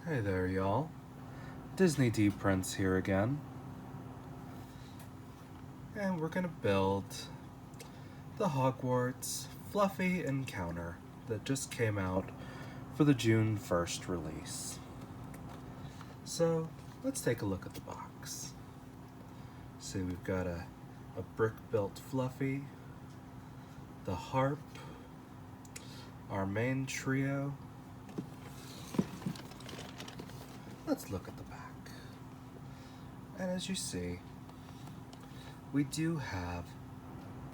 Hey there, y'all. Disney D Prince here again. And we're gonna build the Hogwarts Fluffy Encounter that just came out for the June 1st release. So, let's take a look at the box. See, we've got a brick-built Fluffy, the harp, our main trio. Let's look at the back. And as you see, we do have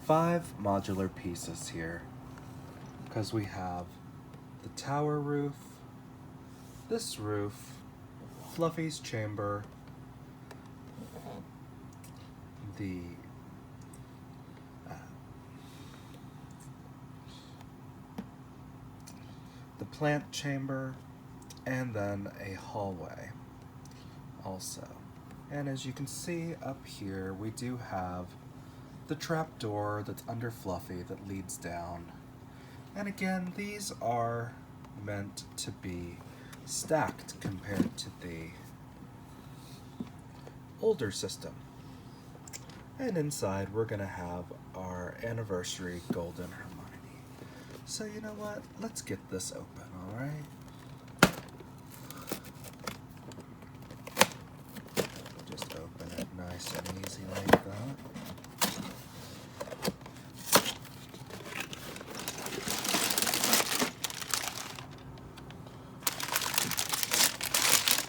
5 modular pieces here because we have the tower roof, this roof, Fluffy's chamber, the plant chamber, and then a hallway also. And as you can see up here, we do have the trapdoor that's under Fluffy that leads down. And again, these are meant to be stacked compared to the older system. And inside, we're gonna have our anniversary golden Hermione. So you know what? Let's get this open, all right? Just open it nice and easy like that.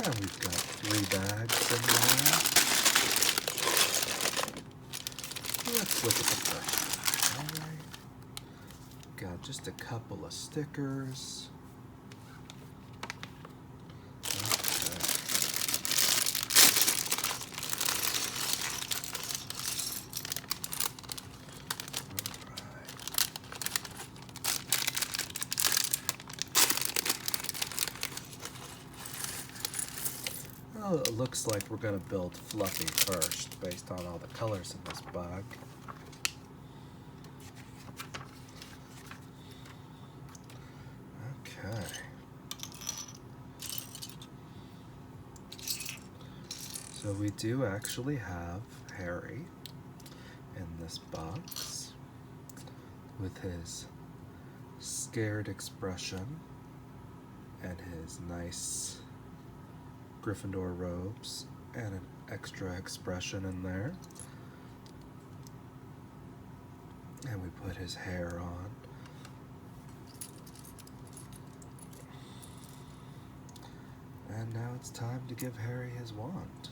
And we've got 3 bags in there. Let's look at the first one, all right? Got just a couple of stickers. Well, it looks like we're going to build Fluffy first, based on all the colors in this bag. Okay. So we do actually have Harry in this box with his scared expression and his nice Gryffindor robes and an extra expression in there. And we put his hair on. And now it's time to give Harry his wand.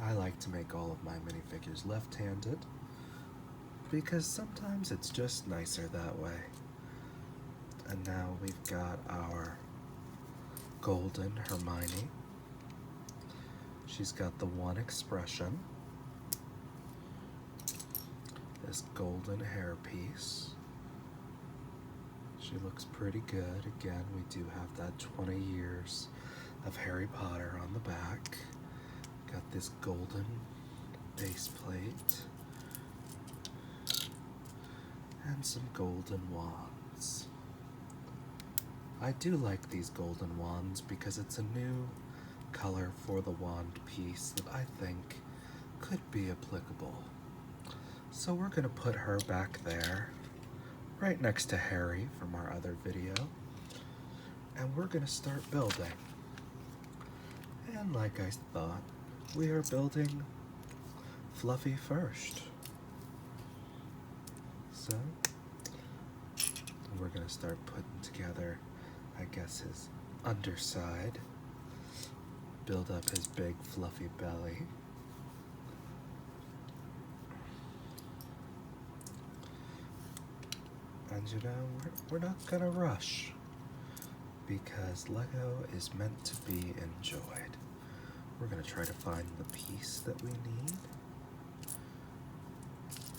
I like to make all of my minifigures left-handed because sometimes it's just nicer that way. And now we've got our golden Hermione. She's got the one expression, this golden hairpiece. She looks pretty good. Again, we do have that 20 years of Harry Potter on the back. Got this golden base plate and some golden wands. I do like these golden wands because it's a new color for the wand piece that I think could be applicable. So we're gonna put her back there, right next to Harry from our other video, and we're gonna start building. And like I thought, we are building Fluffy first. So we're gonna start putting together, I guess, his underside, build up his big fluffy belly. And you know, we're not gonna rush because Lego is meant to be enjoyed. We're gonna try to find the piece that we need,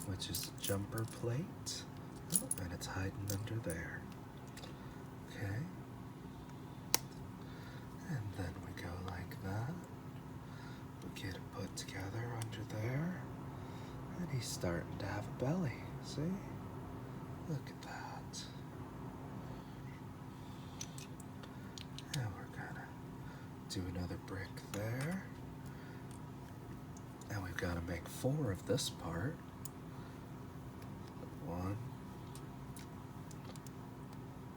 which is the jumper plate. Oh, and it's hiding under there. Okay. And then we go like that. We get it put together under there. And he's starting to have a belly. See? Look at that. do another brick there. And we've got to make 4 of this part. 1,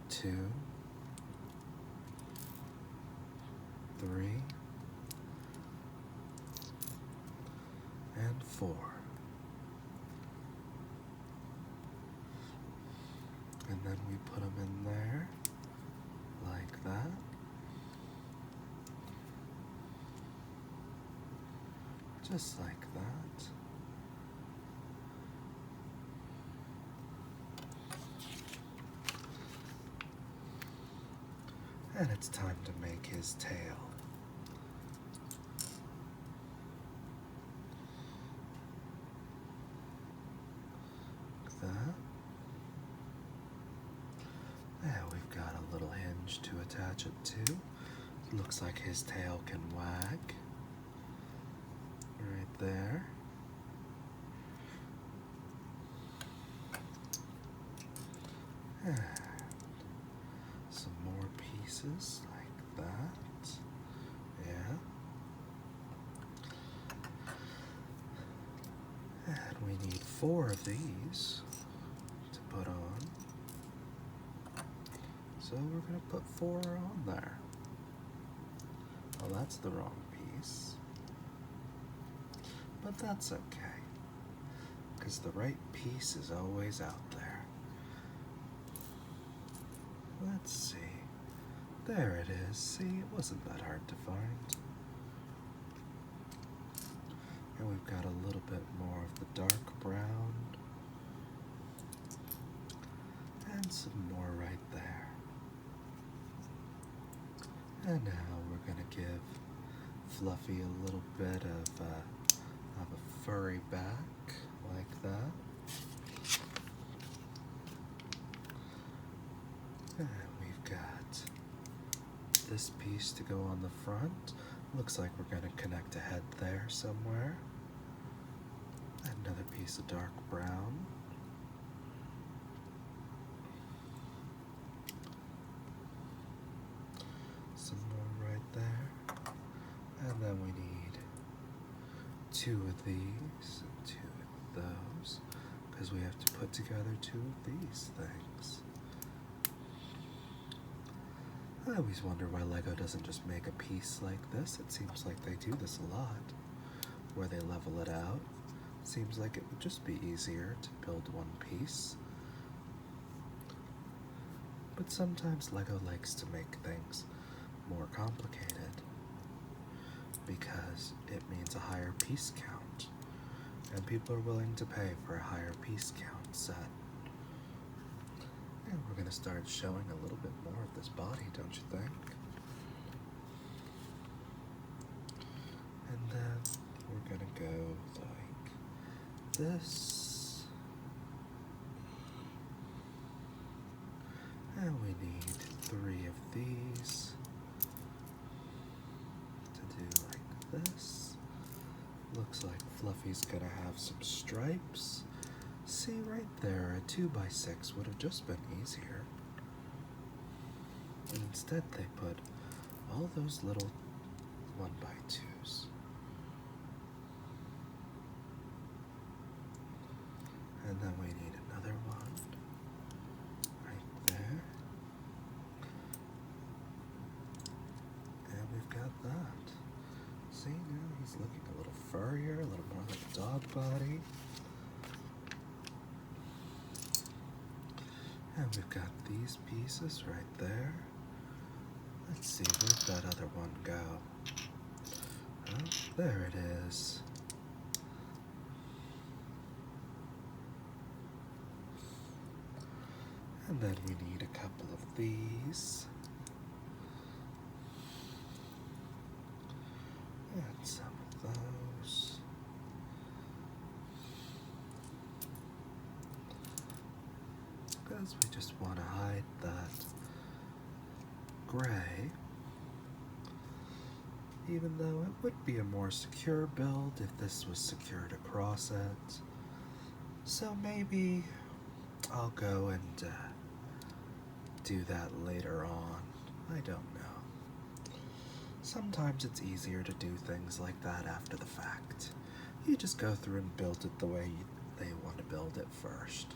2, 3, and 4. And then we put them in there, like that. Just like that. And it's time to make his tail. Like that. And we've got a little hinge to attach it to. Looks like his tail can wag. Right there. And some more pieces like that. Yeah. And we need 4 of these to put on. So we're going to put 4 on there. Oh, that's the wrong piece. But that's okay, because the right piece is always out there. Let's see. There it is. See, it wasn't that hard to find. And we've got a little bit more of the dark brown. And some more right there. And now we're going to give Fluffy a little bit of a furry back, like that. And we've got this piece to go on the front. Looks like we're going to connect a head there somewhere. Another piece of dark brown. Some more right there. And then we need 2 of these and 2 of those, because we have to put together 2 of these things. I always wonder why Lego doesn't just make a piece like this. It seems like they do this a lot, where they level it out. Seems like it would just be easier to build one piece. But sometimes Lego likes to make things more complicated, because it means a higher piece count, and people are willing to pay for a higher piece count set. And we're going to start showing a little bit more of this body, don't you think? And then we're going to go like this. And we need 3 of these to do like this. Looks like Fluffy's gonna have some stripes. See right there, a 2x6 would have just been easier. And instead they put all those little 1x2s. And then we need another one right there. And we've got that. See, now he's looking a little furrier, a little more like a dog body. And we've got these pieces right there. Let's see, where'd that other one go? Oh, there it is. And then we need a couple of these. And some of those. Because we just want to hide that gray. Even though it would be a more secure build if this was secured across it. So maybe I'll go and do that later on. I don't know. Sometimes it's easier to do things like that after the fact. You just go through and build it the way they want to build it first.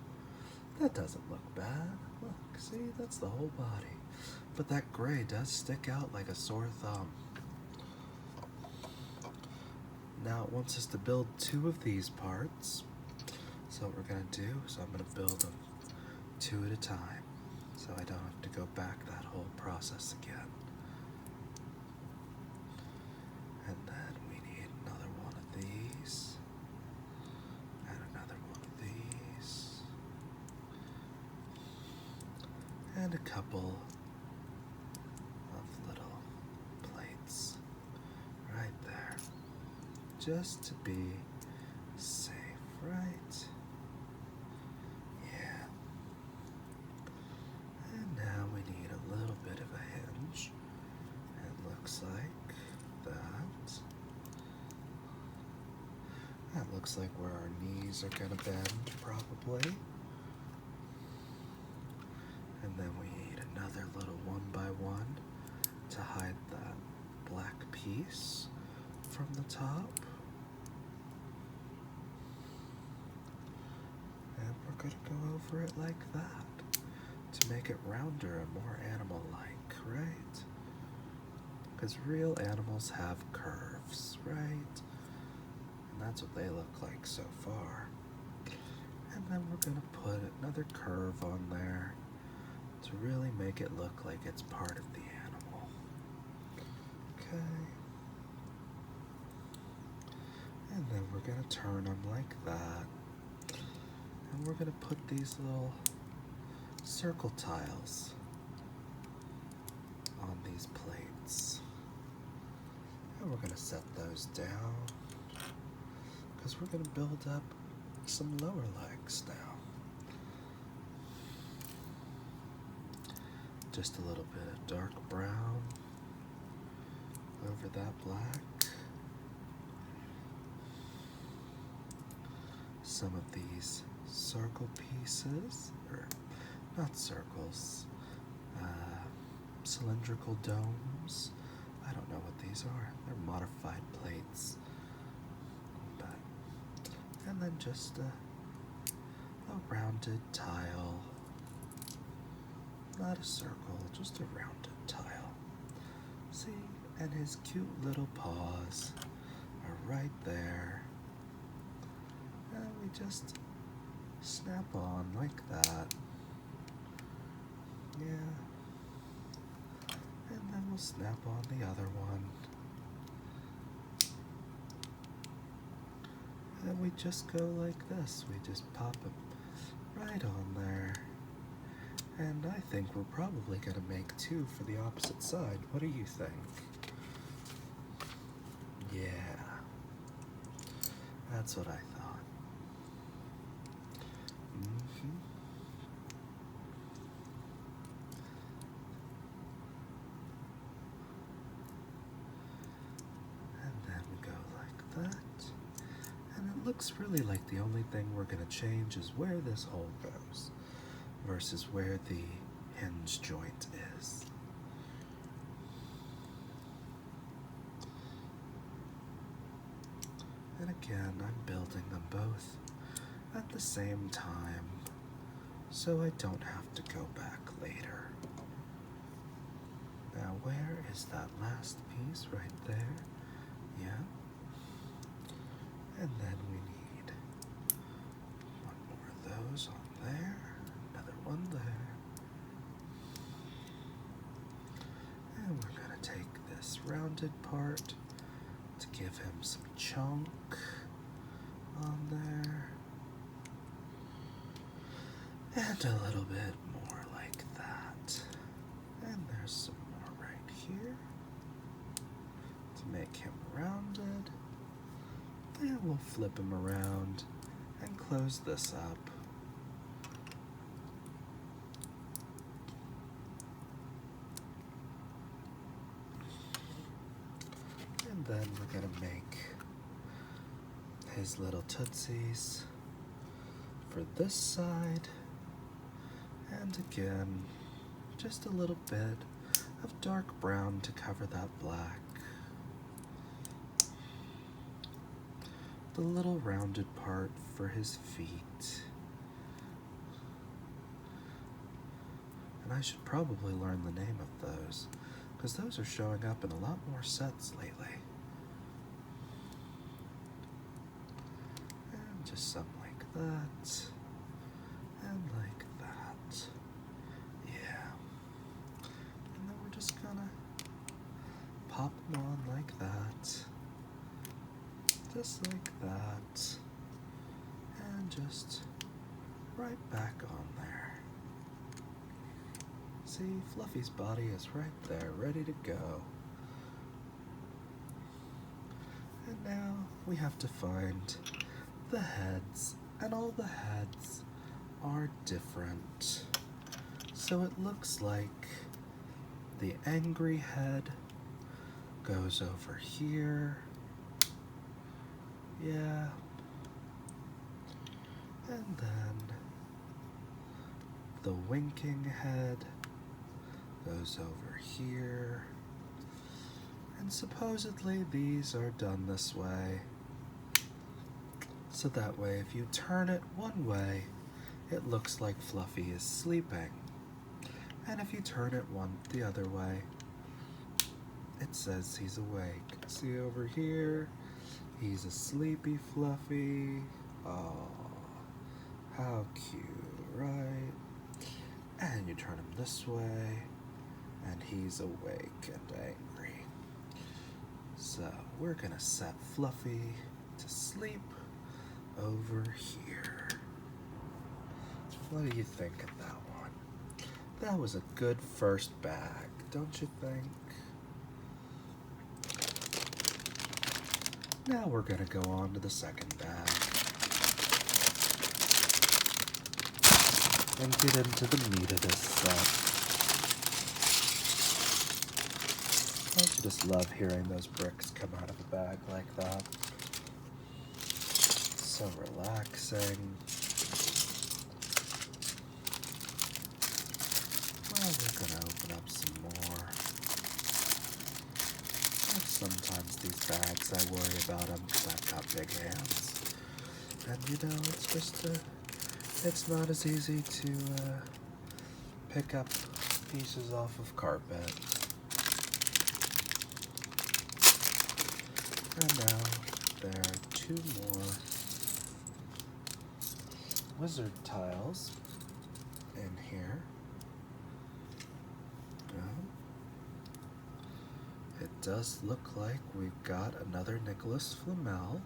That doesn't look bad. Look, see, that's the whole body. But that gray does stick out like a sore thumb. Now it wants us to build 2 of these parts. So what we're going to do is I'm going to build them 2 at a time, so I don't have to go back that whole process again. And then we need another one of these, and another one of these, and a couple of little plates right there, just to be safe, right? Yeah. And now we need a little bit of a hinge. It looks like that. That looks like where our knees are gonna bend, probably. And then we need another little 1x1 to hide that black piece from the top. And we're gonna go over it like that to make it rounder and more animal-like, right? Because real animals have curves, right? And that's what they look like so far. And then we're gonna put another curve on there to really make it look like it's part of the animal. Okay. And then we're gonna turn them like that. And we're gonna put these little circle tiles on these plates. And we're gonna set those down because we're gonna build up some lower legs now. Just a little bit of dark brown over that black. Some of these circle pieces, or not circles, cylindrical domes. I don't know what these are. They're modified plates. And then just a rounded tile. Not a circle, just a rounded tile. See? And his cute little paws are right there. And we just snap on like that. Yeah. And then we'll snap on the other one. And we just go like this. We just pop it right on there. And I think we're probably going to make 2 for the opposite side. What do you think? Yeah. That's what I thought. And then we go like that. And it looks really like the only thing we're going to change is where this hole goes versus where the hinge joint is. And again, I'm building them both at the same time so I don't have to go back later. Now where is that last piece? Right there. Yeah. And then we need one more of those on there, another one there. And we're gonna take this rounded part to give him some chunk on there. And a little bit more like that. And there's some more right here to make him rounded. And we'll flip him around and close this up. And then we're gonna make his little tootsies for this side. And again, just a little bit of dark brown to cover that black. the little rounded part for his feet. And I should probably learn the name of those, because those are showing up in a lot more sets lately. And just some like that, and like that. Yeah. And then we're just gonna pop them on like that, just like that, and just right back on there. See, Fluffy's body is right there, ready to go. And now we have to find the heads, and all the heads are different. So it looks like the angry head goes over here. Yeah. And then the winking head goes over here. And supposedly these are done this way. So that way if you turn it one way, it looks like Fluffy is sleeping. And if you turn it the other way, it says he's awake. See over here? He's a sleepy Fluffy. Oh, how cute, right? And you turn him this way, and he's awake and angry. So we're gonna set Fluffy to sleep over here. What do you think of that one? That was a good first bag, don't you think? Now we're gonna go on to the second bag and get into the meat of this set. Don't you just love hearing those bricks come out of a bag like that? So relaxing. Well, we're gonna open up some more. Sometimes these bags, I worry about them because I've got big hands. And you know, it's just, it's not as easy to pick up pieces off of carpet. And now there are 2 more wizard tiles in here. It does look like we've got another Nicholas Flamel.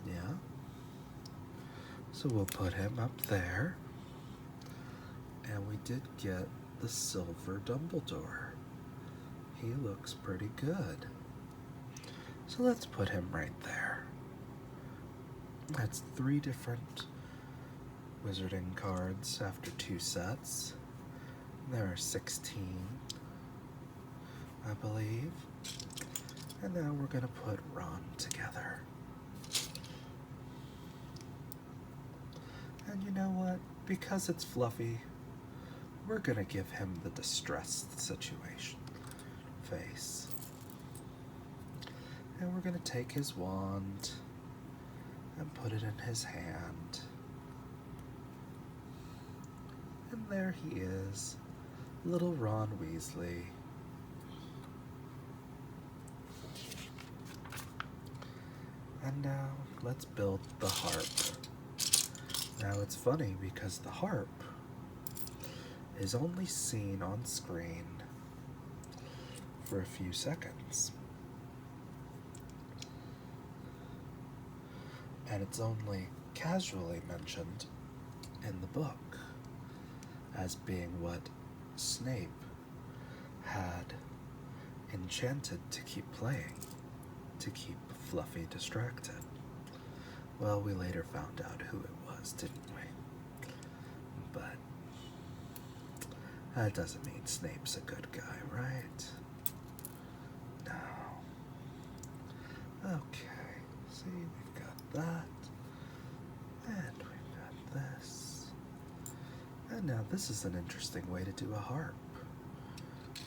Yeah. So we'll put him up there. And we did get the silver Dumbledore. He looks pretty good. So let's put him right there. That's 3 different wizarding cards after 2 sets. There are 16. I believe. And now we're gonna put Ron together. And you know what? Because it's Fluffy, we're gonna give him the distressed situation face. And we're gonna take his wand and put it in his hand. And there he is, little Ron Weasley. And now, let's build the harp. Now it's funny because the harp is only seen on screen for a few seconds. And it's only casually mentioned in the book as being what Snape had enchanted to keep playing, to keep Fluffy distracted. Well, we later found out who it was, didn't we? But that doesn't mean Snape's a good guy, right? No. Okay, see, we've got that, and we've got this. And now this is an interesting way to do a harp,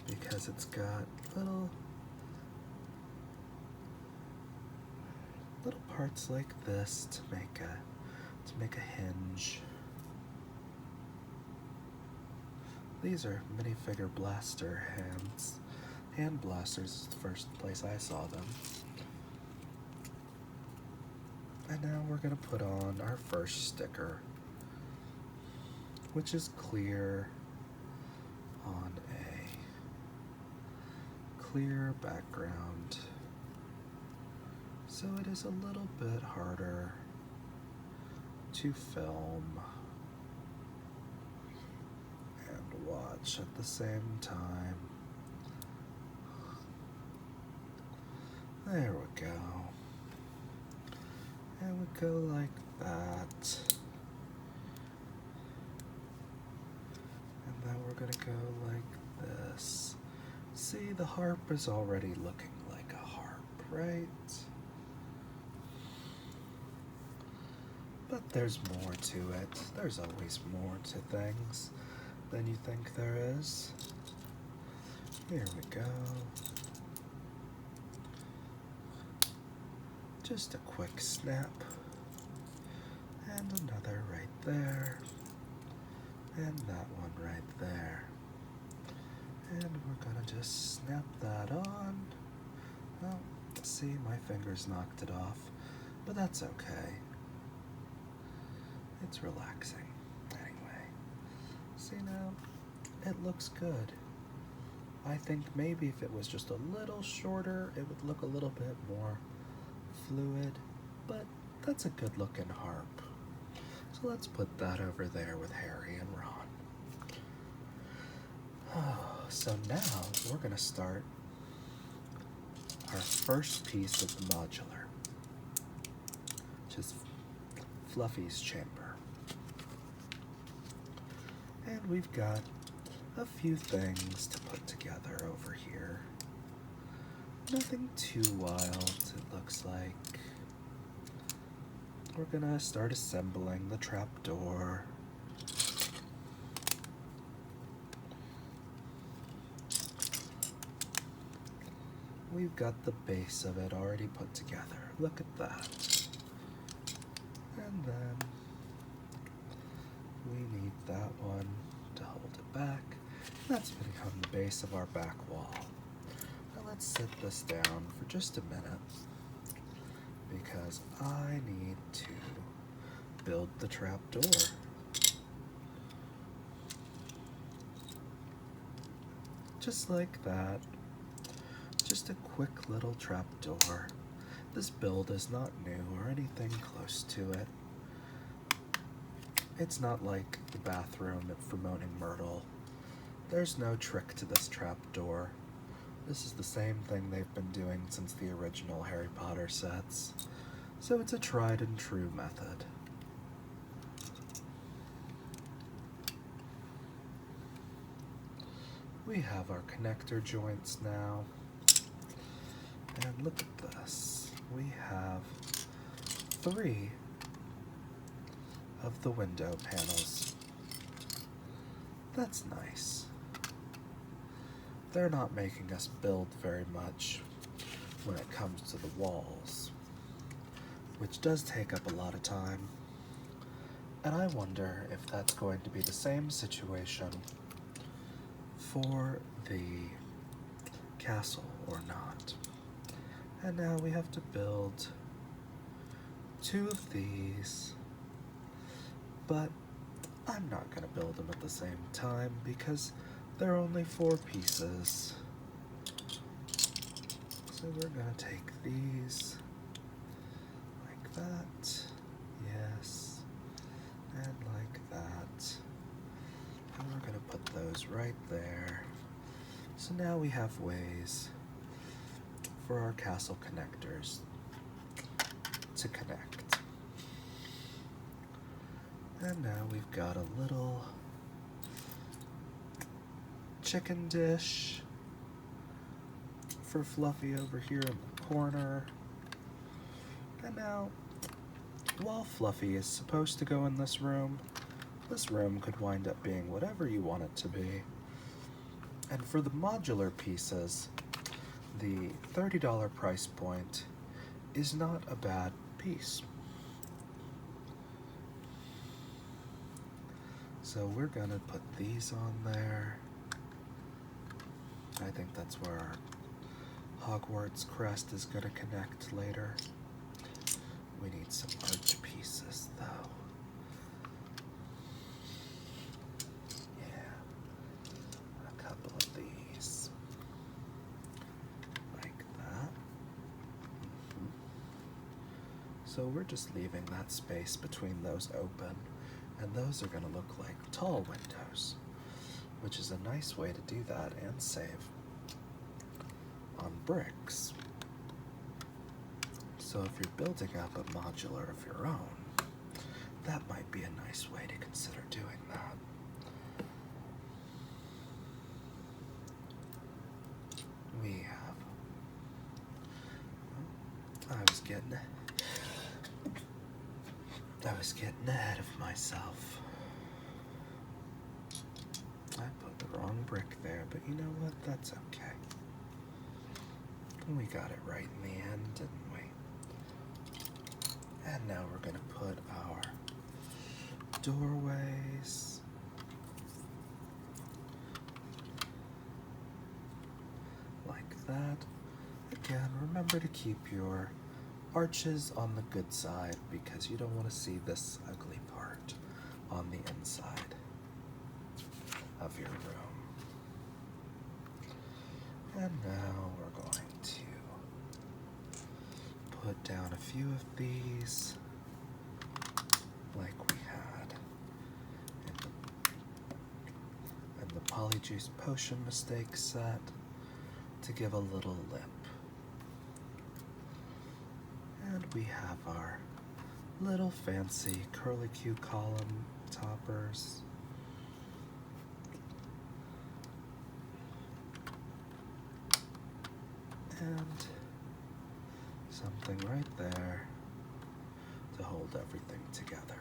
because it's got little little parts like this to make a hinge. These are minifigure blaster hands. Hand blasters is the first place I saw them. And now we're gonna put on our first sticker, which is clear on a clear background. So it is a little bit harder to film and watch at the same time. There we go. And we go like that. And then we're gonna go like this. See, the harp is already looking like a harp, right? But there's more to it. There's always more to things than you think there is. Here we go. Just a quick snap. And another right there. And that one right there. And we're gonna just snap that on. Oh, see, my fingers knocked it off. But that's okay. It's relaxing. Anyway. See now, it looks good. I think maybe if it was just a little shorter, it would look a little bit more fluid, but that's a good looking harp. So let's put that over there with Harry and Ron. Oh, so now we're gonna start our first piece of the modular, which is Fluffy's chamber. And we've got a few things to put together over here. Nothing too wild, it looks like. We're gonna start assembling the trapdoor. We've got the base of it already put together. Look at that. And then we need that one to hold it back. That's going to become the base of our back wall. Now let's sit this down for just a minute because I need to build the trapdoor. Just like that. Just a quick little trapdoor. This build is not new or anything close to it. It's not like the bathroom for Moaning Myrtle. There's no trick to this trapdoor. This is the same thing they've been doing since the original Harry Potter sets. So it's a tried and true method. We have our connector joints now. And look at this. We have 3 of the window panels. That's nice. They're not making us build very much when it comes to the walls, which does take up a lot of time. And I wonder if that's going to be the same situation for the castle or not. And now we have to build 2 of these, but I'm not going to build them at the same time because they're only 4 pieces. So we're going to take these like that, yes, and like that. And we're going to put those right there. So now we have ways for our castle connectors to connect. And now we've got a little chicken dish for Fluffy over here in the corner. And now, while Fluffy is supposed to go in this room could wind up being whatever you want it to be. And for the modular pieces, the $30 price point is not a bad piece. So we're gonna put these on there. I think that's where our Hogwarts crest is gonna connect later. We need some arch pieces though. Yeah, a couple of these. Like that. So we're just leaving that space between those open, and those are going to look like tall windows, which is a nice way to do that and save on bricks. So if you're building up a modular of your own, that might be a nice way to consider doing that. We have, I was getting ahead of myself. I put the wrong brick there, but you know what? That's okay. We got it right in the end, didn't we? And now we're going to put our doorways like that. Again, remember to keep your arches on the good side because you don't want to see this ugly part on the inside of your room. And now we're going to put down a few of these like we had in the Polyjuice Potion Mistake set to give a little lip. And we have our little fancy curlicue column toppers. And something right there to hold everything together.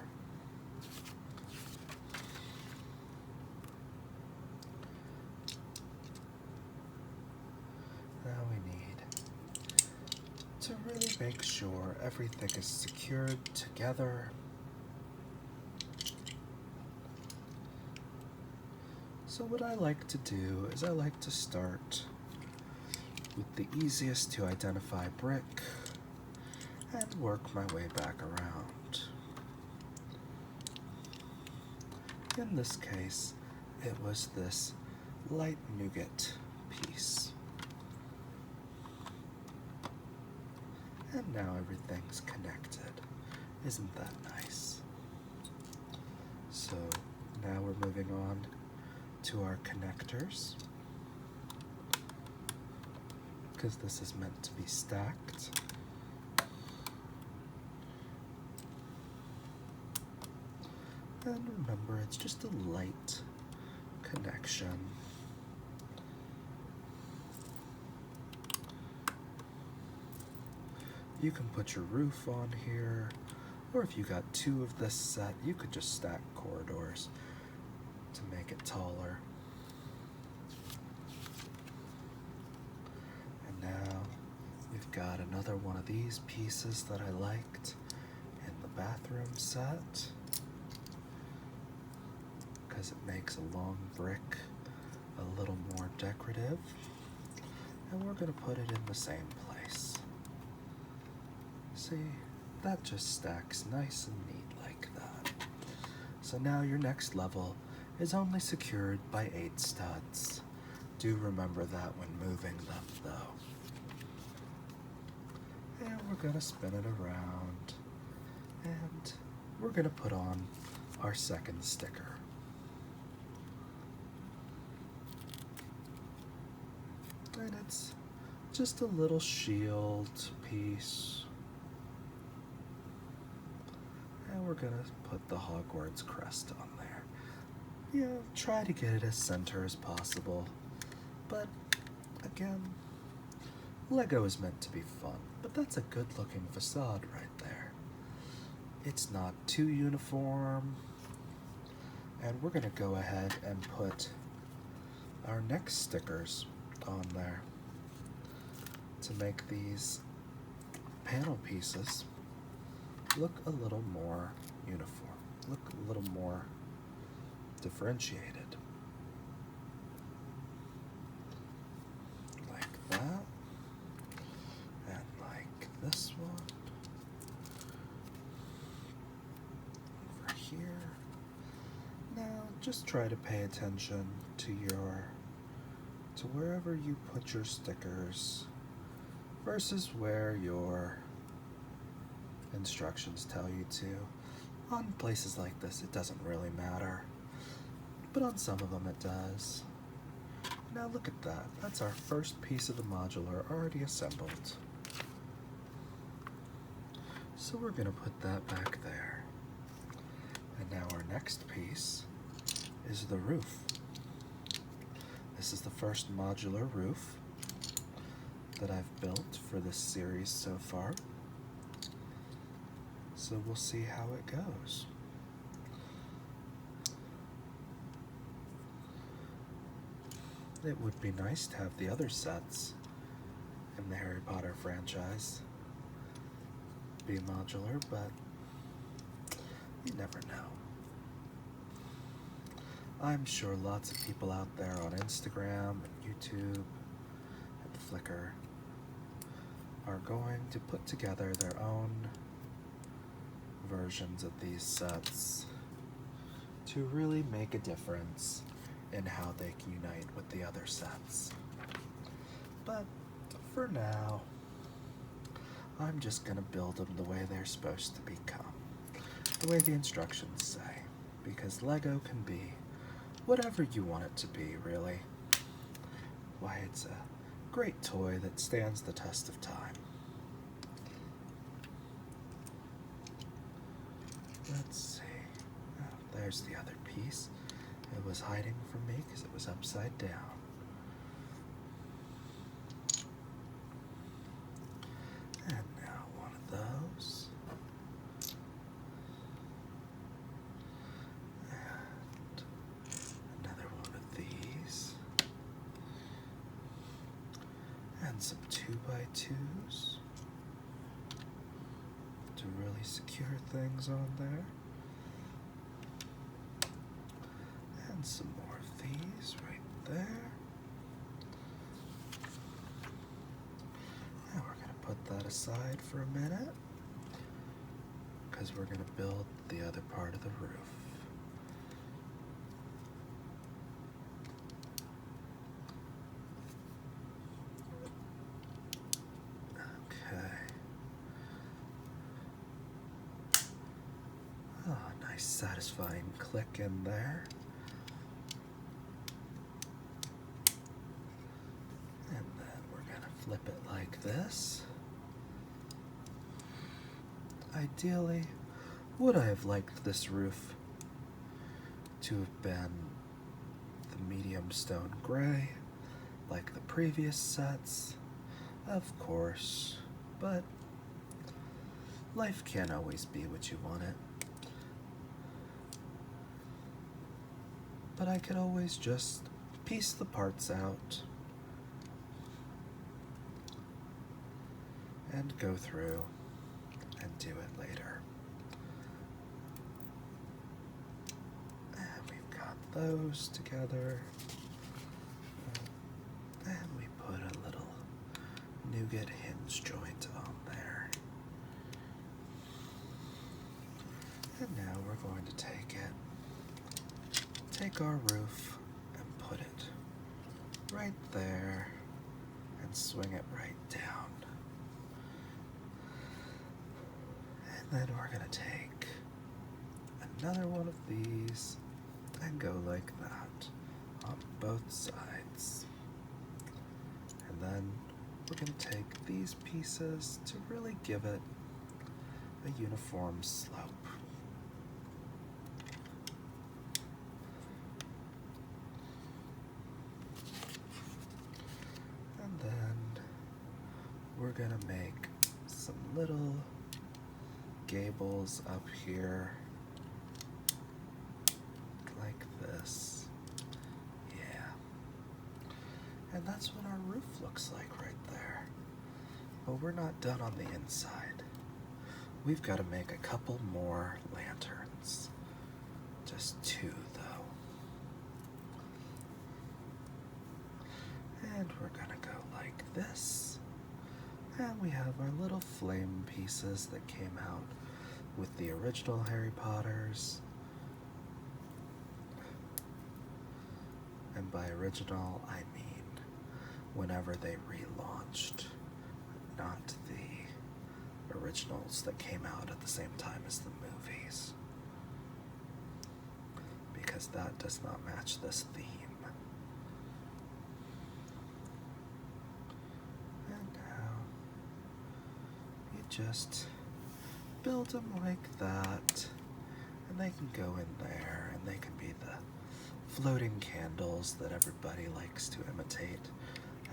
Now we need to really make sure everything is secured together. So what I like to do is I like to start with the easiest to identify brick and work my way back around. In this case, it was this light nougat piece. And now everything's connected. Isn't that nice? So now we're moving on to our connectors, because this is meant to be stacked. And remember, it's just a light connection. You can put your roof on here, or if you got two of this set, you could just stack corridors to make it taller. And now we've got another one of these pieces that I liked in the bathroom set, because it makes a long brick a little more decorative. And we're going to put it in the same place. See, that just stacks nice and neat like that. So now your next level is only secured by 8 studs. Do remember that when moving them though. And we're gonna spin it around, and we're gonna put on our second sticker. And it's just a little shield piece. And we're gonna put the Hogwarts crest on there. Yeah, try to get it as center as possible. But again, Lego is meant to be fun, but that's a good looking facade right there. It's not too uniform. And we're gonna go ahead and put our next stickers on there to make these panel pieces look a little more uniform, look a little more differentiated. Like that, and like this one. Over here. Now just try to pay attention to wherever you put your stickers versus where your instructions tell you to. On places like this, it doesn't really matter, but on some of them it does. Now look at that. That's our first piece of the modular already assembled. So we're going to put that back there. And now our next piece is the roof. This is the first modular roof that I've built for this series so far. So we'll see how it goes. It would be nice to have the other sets in the Harry Potter franchise be modular, but you never know. I'm sure lots of people out there on Instagram and YouTube and Flickr are going to put together their own versions of these sets to really make a difference in how they can unite with the other sets. But for now, I'm just going to build them the way they're supposed to become, the way the instructions say, because Lego can be whatever you want it to be, really. Why, it's a great toy that stands the test of time. Let's see. Oh, there's the other piece. It was hiding from me because it was upside down. And now one of those. And another one of these. And some 2x2s to really secure things on there. And some more of these right there. Now we're going to put that aside for a minute because we're going to build the other part of the roof. Okay. Oh, nice satisfying click in there. Flip it like this. Ideally, would I have liked this roof to have been the medium stone gray, like the previous sets? Of course, but life can't always be what you want it. But I could always just piece the parts out and go through and do it later. And we've got those together. And we put a little nougat hinge joint on there. And now we're going to take our roof and put it right there and swing it right down. Then we're going to take another one of these and go like that on both sides. And then we're going to take these pieces to really give it a uniform slope. And then we're going to make some little gables up here like this. Yeah. And that's what our roof looks like right there. But we're not done on the inside. We've got to make a couple more lanterns. Just 2, though. And we're gonna go like this. And we have our little flame pieces that came out with the original Harry Potters. And by original, I mean whenever they relaunched, not the originals that came out at the same time as the movies. Because that does not match this theme. And now you just build them like that, and they can go in there, and they can be the floating candles that everybody likes to imitate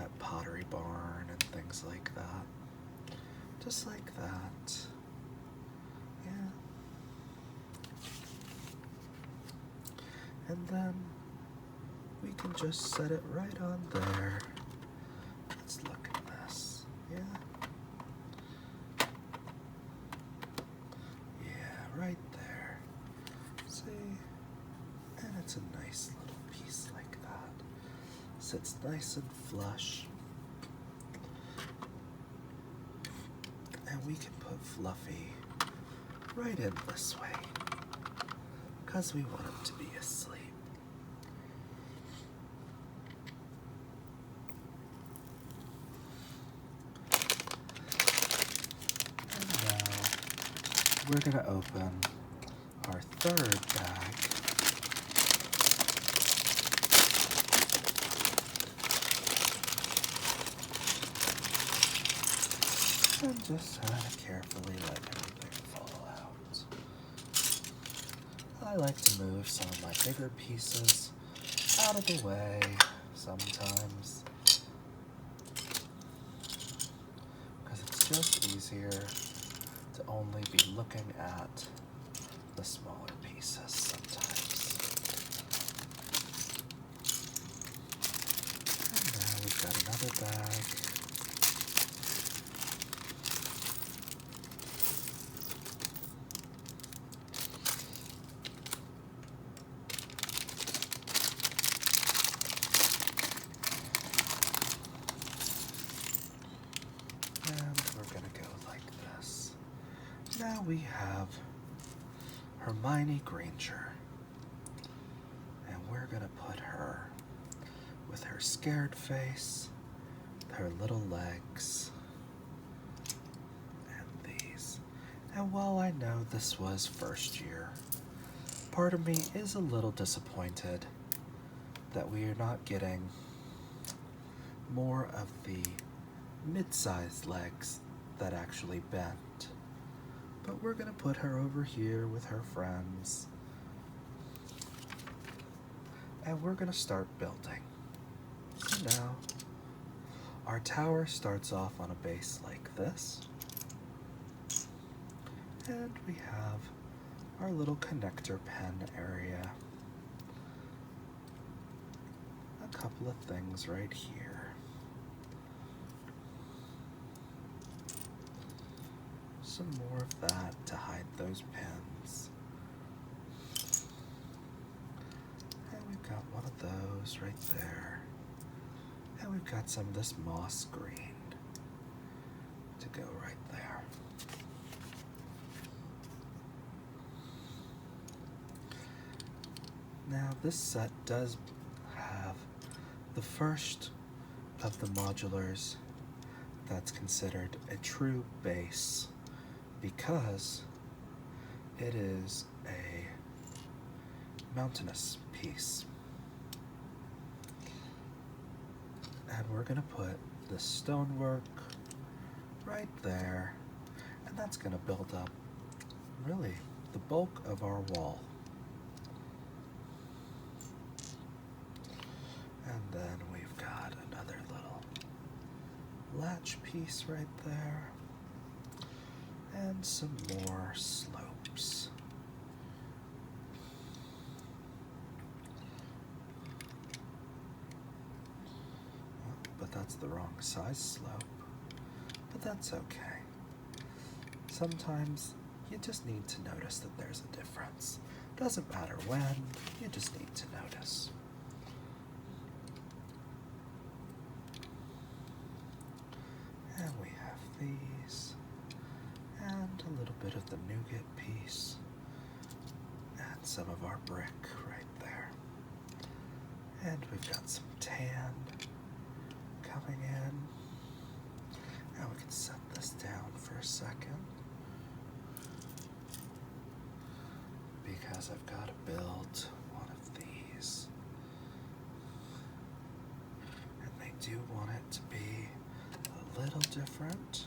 at Pottery Barn and things like that. Just like that. Yeah. And then we can just set it right on there. Let's look at this. Yeah. Yeah, right there. See? And it's a nice little piece like that. Sits nice and flush. And we can put Fluffy right in this way, because we want him to be asleep. And now we're going to open our 3rd bag. And just kind of carefully let everything fall out. I like to move some of my bigger pieces out of the way sometimes, because it's just easier to only be looking at the smaller pieces sometimes. And now we've got another bag. Now we have Hermione Granger, and we're gonna put her with her scared face, her little legs, and these. And while I know this was first year, part of me is a little disappointed that we are not getting more of the mid-sized legs that actually bent. But we're gonna put her over here with her friends, and we're gonna start building. So now, our tower starts off on a base like this, and we have our little connector pen area. A couple of things right here. Some more of that to hide those pins. And we've got one of those right there. And we've got some of this moss green to go right there. Now this set does have the first of the modulars that's considered a true base, because it is a mountainous piece. And we're gonna put the stonework right there, and that's gonna build up really the bulk of our wall. And then we've got another little latch piece right there, and some more slopes. But that's the wrong size slope. But that's okay. Sometimes you just need to notice that there's a difference. Doesn't matter when, you just need to notice. And we have these, and a little bit of the nougat piece, and some of our brick right there. And we've got some tan coming in. Now we can set this down for a second, because I've got to build one of these. And they do want it to be a little different.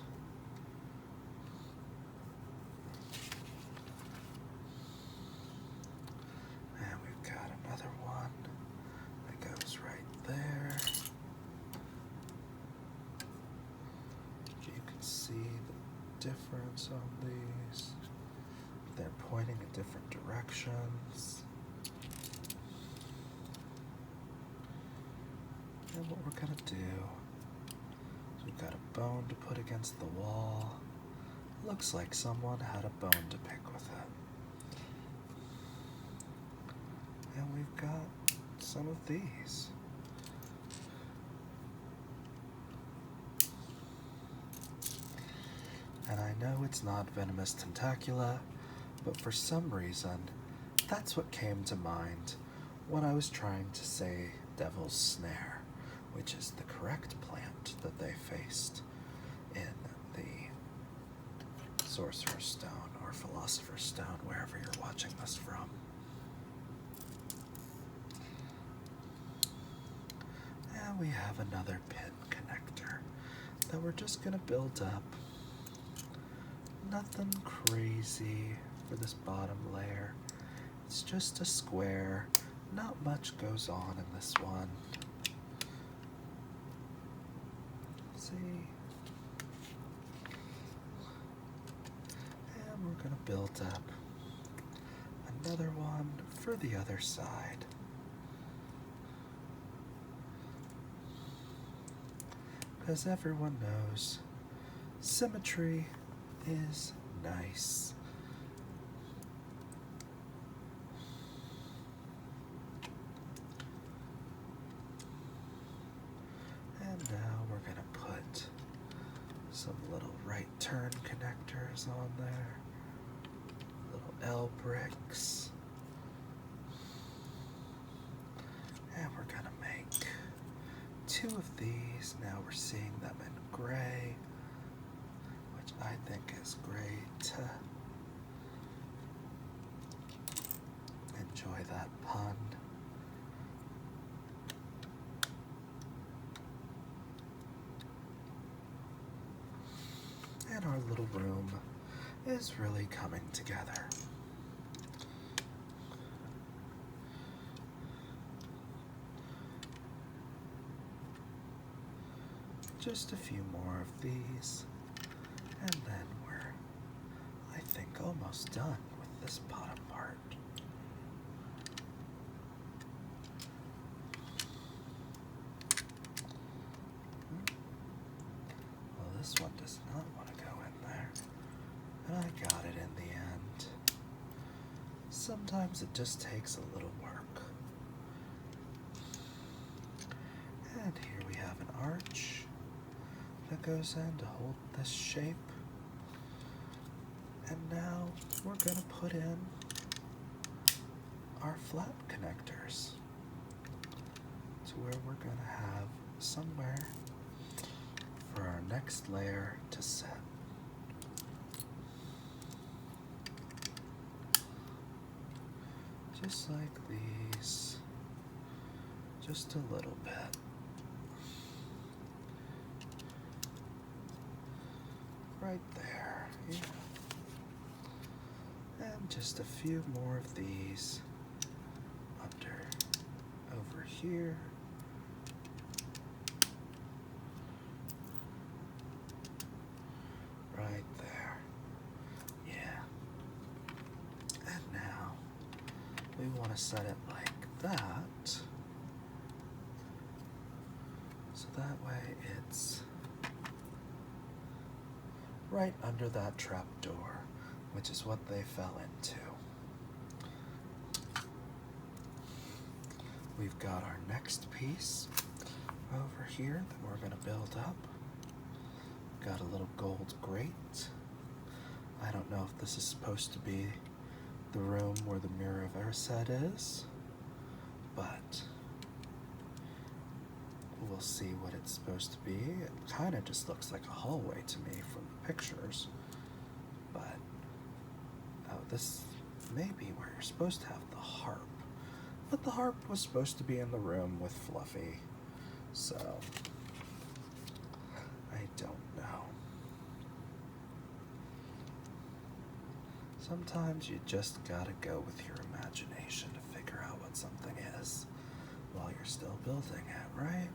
And we've got another one that goes right there. You can see the difference on these. They're pointing in different directions. And what we're gonna do is we've got a bone to put against the wall. Looks like someone had a bone to pick with it. And we've got some of these. And I know it's not venomous tentacula, but for some reason, that's what came to mind when I was trying to say Devil's Snare, which is the correct plant that they faced in the Sorcerer's Stone or Philosopher's Stone, wherever you're watching this from. And we have another pin connector that we're just going to build up. Nothing crazy for this bottom layer. It's just a square. Not much goes on in this one. See? And we're going to build up another one for the other side. Because everyone knows symmetry is nice. And now we're going to put some little right turn connectors on there, little L bricks, and we're going to make two of these. Now we're seeing them in gray, which I think is great. Enjoy that pun. And our little room is really coming together. Just a few more of these, and then we're, I think, almost done with this bottom part. Well, this one does not want to go in there, and I got it in the end. Sometimes it just takes a little work. And here we have an arch that goes in to hold this shape. And now we're going to put in our flat connectors to where we're going to have somewhere for our next layer to set. Just like these, just a little bit. Right there, yeah. And just a few more of these over here. Right there, yeah. And now we want to set it like that, so that way it's right under that trap door, which is what they fell into. We've got our next piece over here that we're going to build up. Got a little gold grate. I don't know if this is supposed to be the room where the Mirror of Erset is, but we'll see what it's supposed to be. It kind of just looks like a hallway to me from the pictures, but this may be where you're supposed to have the harp. But the harp was supposed to be in the room with Fluffy, so I don't know. Sometimes you just gotta go with your imagination to figure out what something is while you're still building it, right?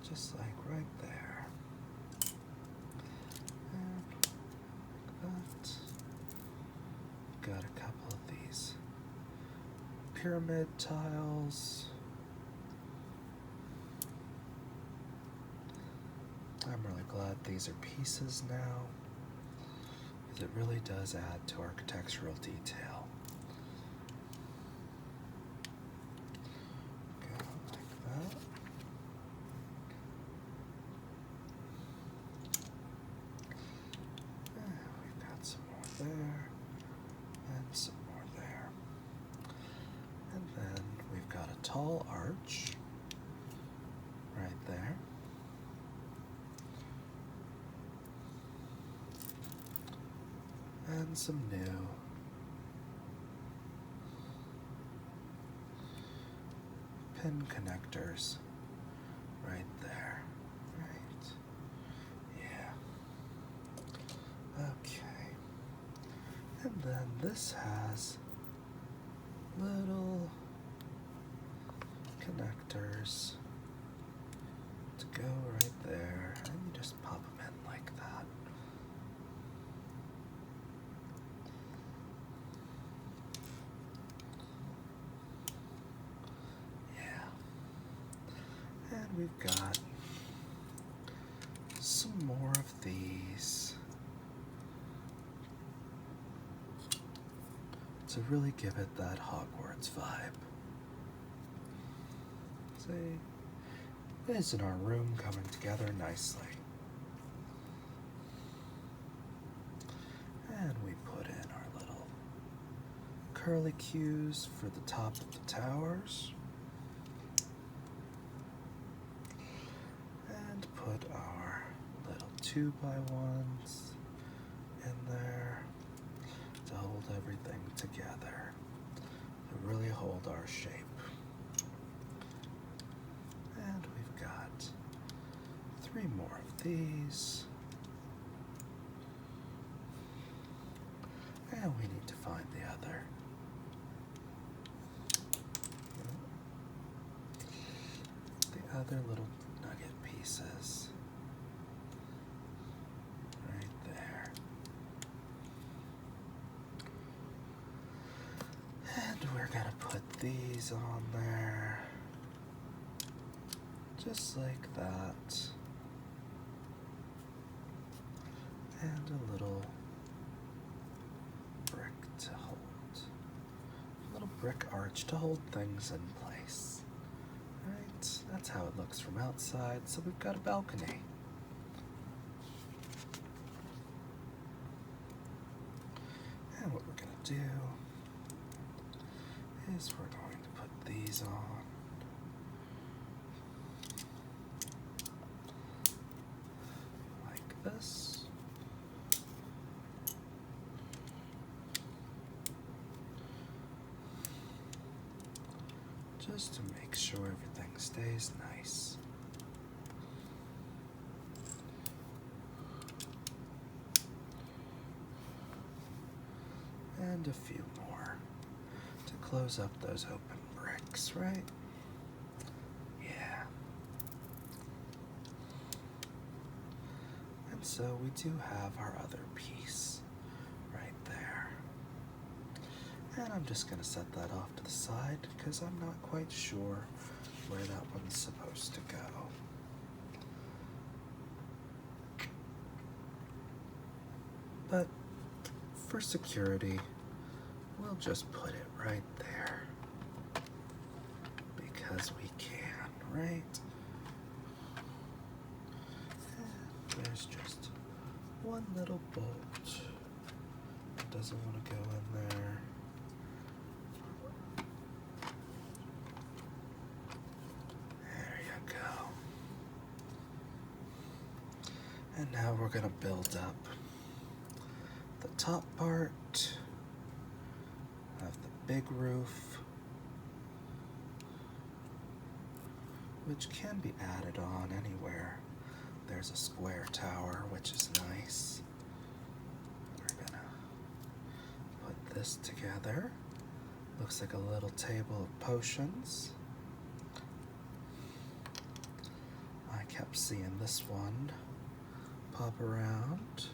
Just like right there. And like that. Got a couple of these pyramid tiles. I'm really glad these are pieces now, because it really does add to architectural detail. Go like that. We've got some more there, and some more there. And then we've got a tall arch right there. And some new pin connectors right there. Right. Yeah. Okay. And then this has little connectors to go right there, and you just pop them in like that. And we've got some more of these to really give it that Hogwarts vibe. See, isn't our room coming together nicely? And we put in our little curlicues for the top of the towers. Put our little 2x1s in there to hold everything together, to really hold our shape. And we've got 3 more of these. And we need to find the other. The other little nugget pieces. Right there. And we're gonna put these on there. Just like that. And a little brick to hold. A little brick arch to hold things in place. Right, that's how it looks from outside, so we've got a balcony. And what we're going to do is we're going to put these on. Like this. Just to make sure everything stays nice. And a few more to close up those open bricks, right? Yeah. And so we do have our other piece right there. And I'm just going to set that off to the side because I'm not quite sure where that one's supposed to go. But for security, we'll just put it right there. Because we can, right? And there's just one little bolt that doesn't want to go in there. There you go. And now we're going to build up the top part of the big roof, which can be added on anywhere there's a square tower, which is nice. We're gonna put this together. Looks like a little table of potions. I kept seeing this one pop around.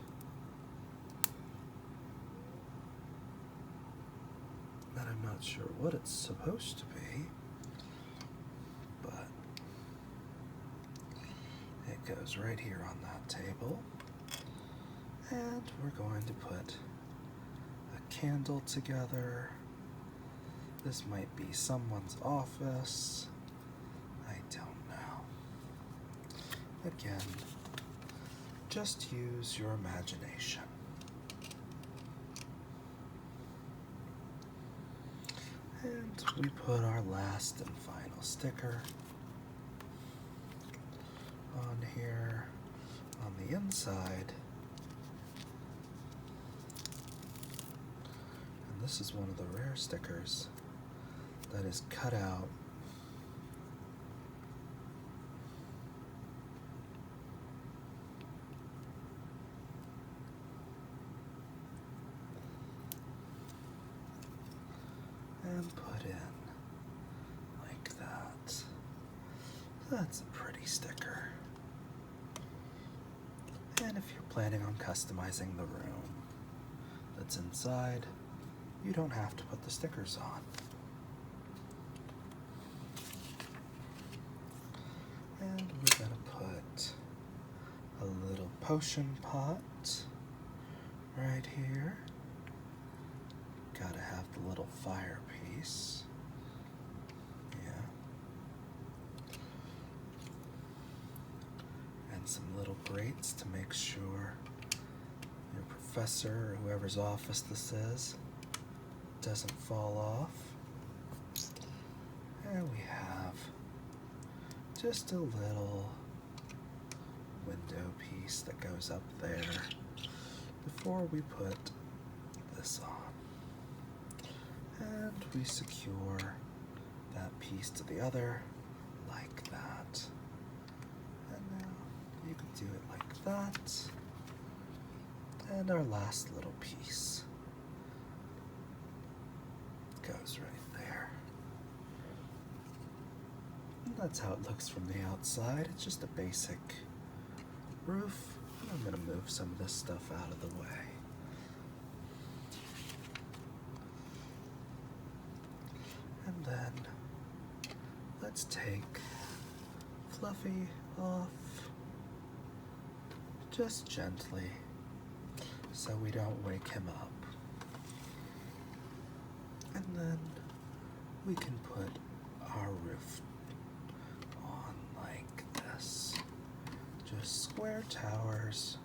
But I'm not sure what it's supposed to be. But it goes right here on that table. And we're going to put a candle together. This might be someone's office. I don't know. Again, just use your imagination. And we put our last and final sticker on here on the inside. And this is one of the rare stickers that is cut out and put in like that. That's a pretty sticker. And if you're planning on customizing the room that's inside, you don't have to put the stickers on. And we're gonna put a little potion pot right here. Gotta have the little fire piece. Yeah. And some little grates to make sure your professor or whoever's office this is doesn't fall off. And we have just a little window piece that goes up there before we put this on. And we secure that piece to the other like that. And now you can do it like that. And our last little piece goes right there. And that's how it looks from the outside. It's just a basic roof. I'm going to move some of this stuff out of the way. And then let's take Fluffy off just gently so we don't wake him up. And then we can put our roof on like this. Just square towers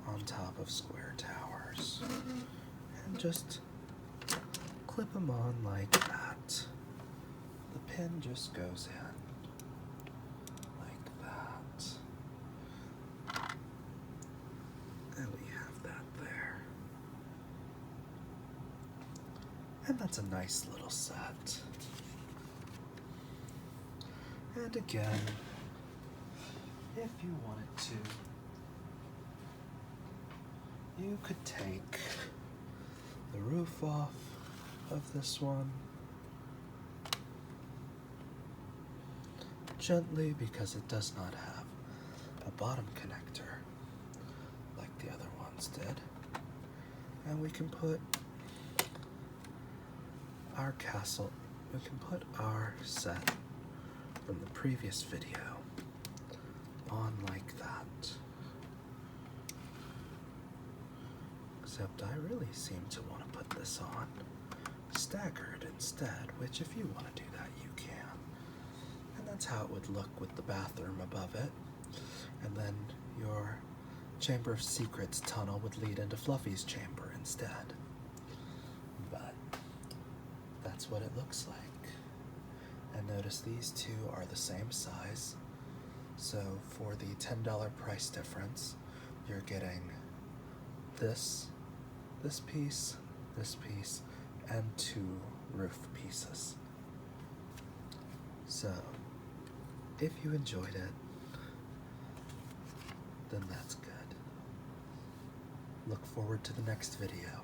on top of square towers. And just clip them on like that. The pin just goes in like that. And we have that there. And that's a nice little set. And again, if you wanted to, you could take the roof off of this one gently because it does not have a bottom connector like the other ones did. And we can put our castle, we can put our set from the previous video on like that. Except I really seem to want to put this on staggered instead, which if you want to do that, you can. And that's how it would look with the bathroom above it. And then your Chamber of Secrets tunnel would lead into Fluffy's chamber instead. But that's what it looks like. And notice these two are the same size. So for the $10 price difference, you're getting this piece, and 2 roof pieces. So, if you enjoyed it, then that's good. Look forward to the next video.